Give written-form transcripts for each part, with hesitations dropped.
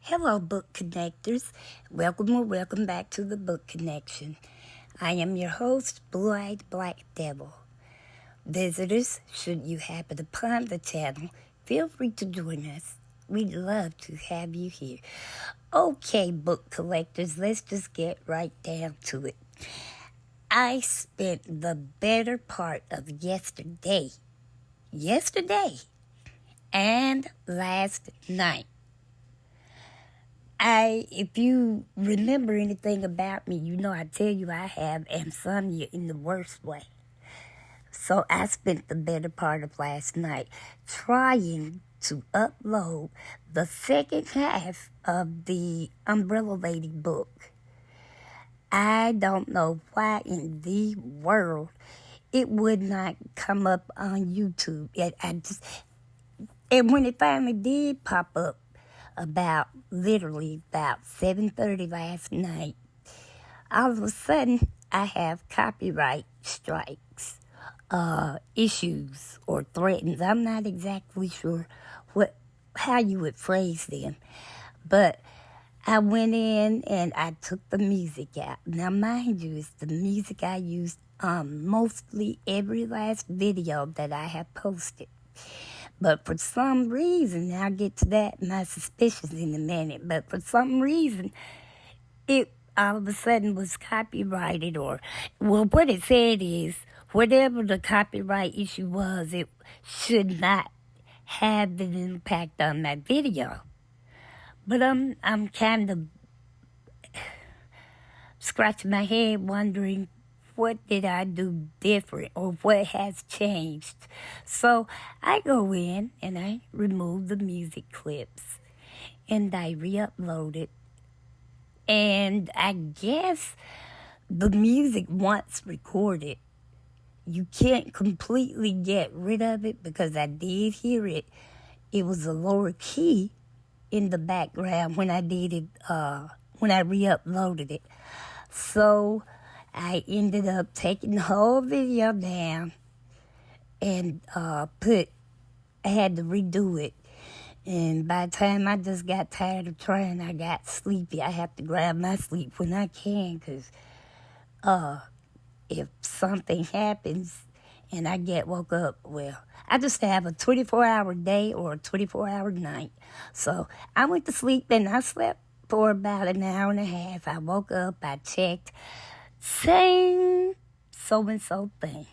Hello, book connectors. Welcome or welcome back to the Book Connection. I am your host, Blue-Eyed Black Devil. Visitors, should you happen upon the channel, feel free to join us. We'd love to have you here. Okay, book collectors, let's just get right down to it. I spent the better part of yesterday and last night. If you remember anything about me, you know I tell you I have insomnia in the worst way. So I spent the better part of last night trying to upload the second half of the Umbrella Lady book. I don't know why in the world it would not come up on YouTube. And when it finally did pop up, about 7:30 last night, all of a sudden I have copyright strikes, issues or threats. I'm not exactly sure how you would phrase them, but I went in and I took the music out. Now, mind you, it's the music I used on mostly every last video that I have posted. But for some reason, I'll get to that, my suspicions in a minute, but for some reason, it all of a sudden was copyrighted what it said is, whatever the copyright issue was, it should not have an impact on my video. But I'm kind of scratching my head wondering, what did I do different or what has changed? So I go in and I remove the music clips and I re-upload it. And I guess the music, once recorded, you can't completely get rid of it because I did hear it. It was a lower key in the background when I did it, when I re-uploaded it. So I ended up taking the whole video down and I had to redo it. And by the time I just got tired of trying, I got sleepy. I have to grab my sleep when I can because if something happens and I get woke up, well, I just have a 24-hour day or a 24-hour night. So I went to sleep and I slept for about an hour and a half. I woke up, I checked. Same so-and-so thing.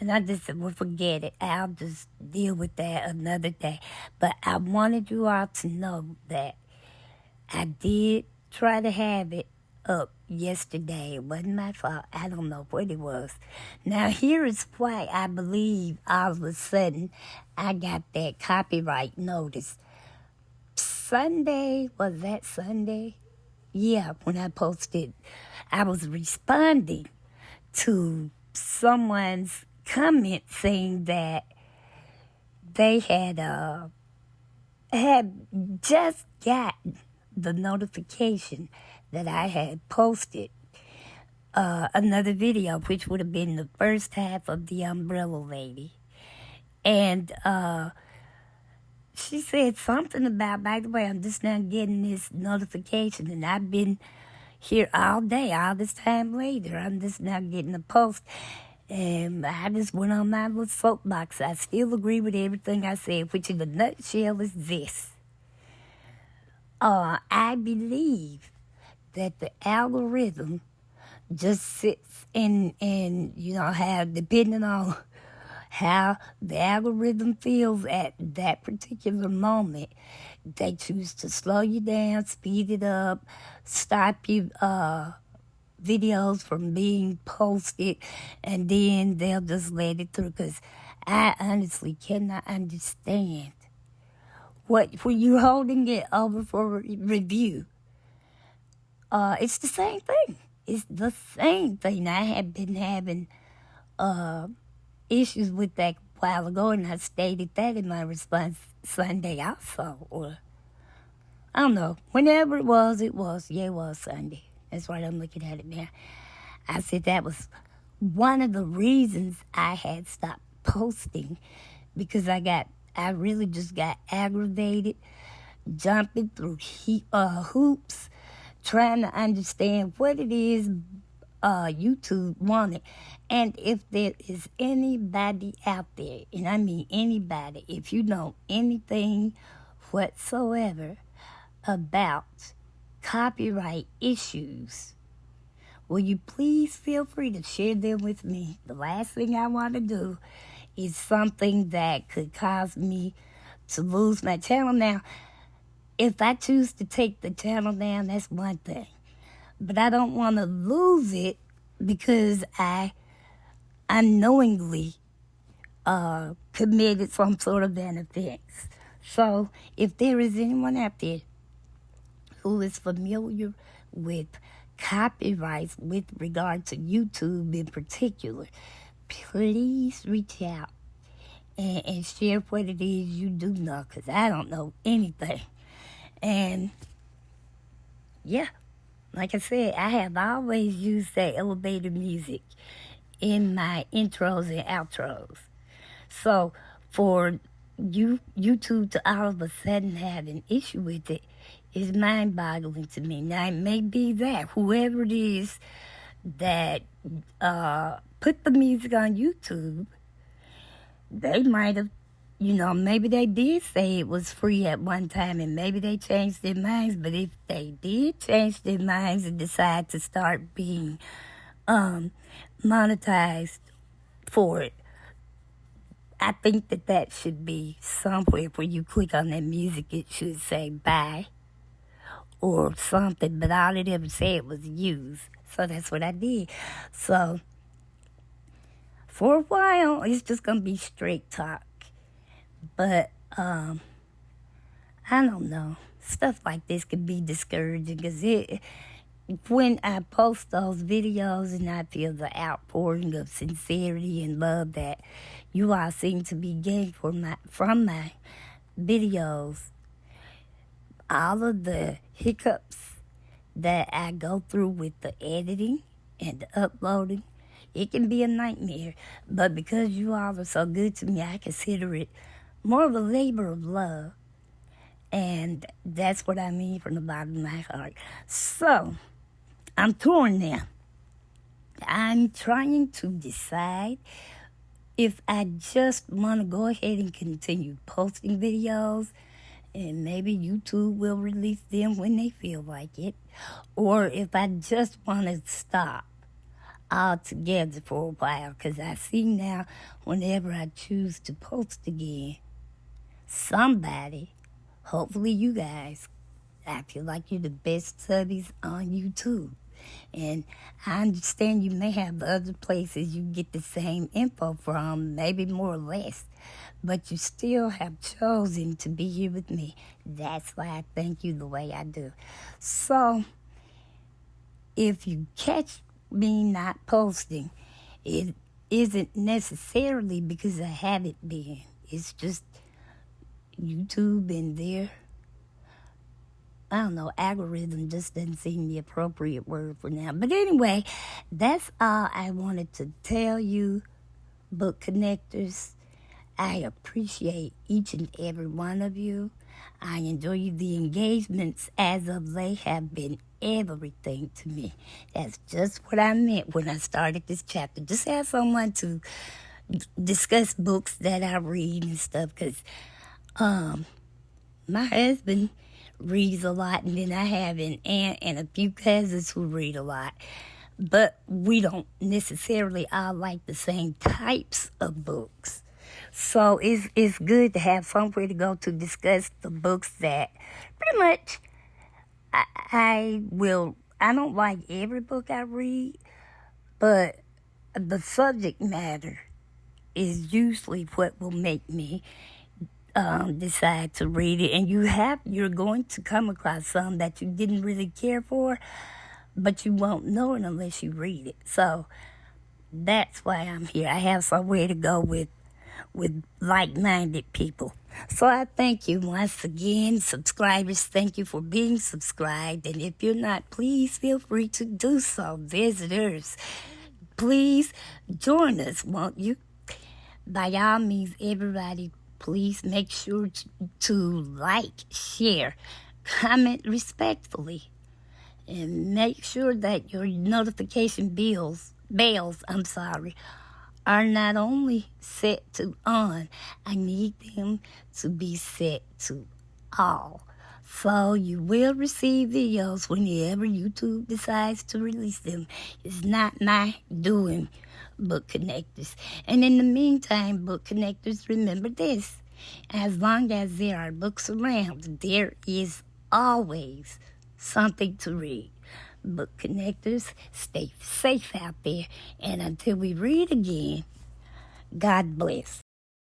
And I just said, well, forget it. I'll just deal with that another day. But I wanted you all to know that I did try to have it up yesterday. It wasn't my fault. I don't know what it was. Now, here is why I believe all of a sudden I got that copyright notice. Sunday, was that Sunday? Yeah, when I posted, I was responding to someone's comment saying that they had just gotten the notification that I had posted another video, which would have been the first half of the Umbrella Lady. And she said something about, by the way, I'm just now getting this notification, and I've been here all day, all this time later. I'm just now getting a post. And I just went on my little soapbox. I still agree with everything I said, which in a nutshell is this. I believe that the algorithm just sits and how, depending on how the algorithm feels at that particular moment, they choose to slow you down, speed it up, stop you videos from being posted, and then they'll just let it through. Because I honestly cannot understand when you're holding it over for review. It's the same thing. It's the same thing. I have been having issues with that a while ago, and I stated that in my response Sunday also, or I don't know, whenever it was. Yeah, it was Sunday. That's right, I'm looking at it now. I said that was one of the reasons I had stopped posting, because I really just got aggravated jumping through hoops, trying to understand what it is YouTube wanted. And if there is anybody out there, and I mean anybody, if you know anything whatsoever about copyright issues, will you please feel free to share them with me? The last thing I want to do is something that could cause me to lose my channel. Now, if I choose to take the channel down, that's one thing. But I don't want to lose it because I unknowingly committed some sort of an offense. So if there is anyone out there who is familiar with copyrights with regard to YouTube in particular, please reach out and share what it is you do know, because I don't know anything. And yeah, like I said, I have always used that elevator music in my intros and outros. So for YouTube to all of a sudden have an issue with it is mind-boggling to me. Now, it may be that whoever it is that put the music on YouTube, they might have, maybe they did say it was free at one time, and maybe they changed their minds. But if they did change their minds and decide to start being monetized for it, I think that should be somewhere where you click on that music, it should say buy or something, but all it ever said was use. So that's what I did. So for a while, it's just going to be straight talk. But I don't know. Stuff like this can be discouraging because when I post those videos and I feel the outpouring of sincerity and love that you all seem to be getting from my videos, all of the hiccups that I go through with the editing and the uploading, it can be a nightmare. But because you all are so good to me, I consider it more of a labor of love. And that's what I mean from the bottom of my heart. So, I'm torn now. I'm trying to decide if I just want to go ahead and continue posting videos, and maybe YouTube will release them when they feel like it, or if I just want to stop altogether for a while, because I see now whenever I choose to post again, somebody, hopefully you guys, I feel like you're the best subbies on YouTube. And I understand you may have other places you get the same info from, maybe more or less, but you still have chosen to be here with me. That's why I thank you the way I do. So, if you catch me not posting, it isn't necessarily because I haven't been. It's just YouTube and their, I don't know, algorithm just doesn't seem the appropriate word for now. But anyway, that's all I wanted to tell you, book connectors. I appreciate each and every one of you. I enjoy the engagements as of late have been everything to me. That's just what I meant when I started this chapter. Just have someone to discuss books that I read and stuff, because my husband reads a lot, and then I have an aunt and a few cousins who read a lot. But we don't necessarily all like the same types of books. So it's good to have somewhere to go to discuss the books that pretty much I don't like every book I read, but the subject matter is usually what will make me decide to read it. And you're going to come across some that you didn't really care for, but you won't know it unless you read it. So that's why I'm here. I have somewhere to go with like-minded people. So I thank you once again. Subscribers, thank you for being subscribed. And if you're not, please feel free to do so. Visitors, please join us, won't you? By all means, everybody, please make sure to like, share, comment respectfully, and make sure that your notification bells, are not only set to on, I need them to be set to all. So you will receive videos whenever YouTube decides to release them. It's not my doing, book connectors. And in the meantime, book connectors, remember this. As long as there are books around, there is always something to read. Book connectors, stay safe out there. And until we read again, God bless.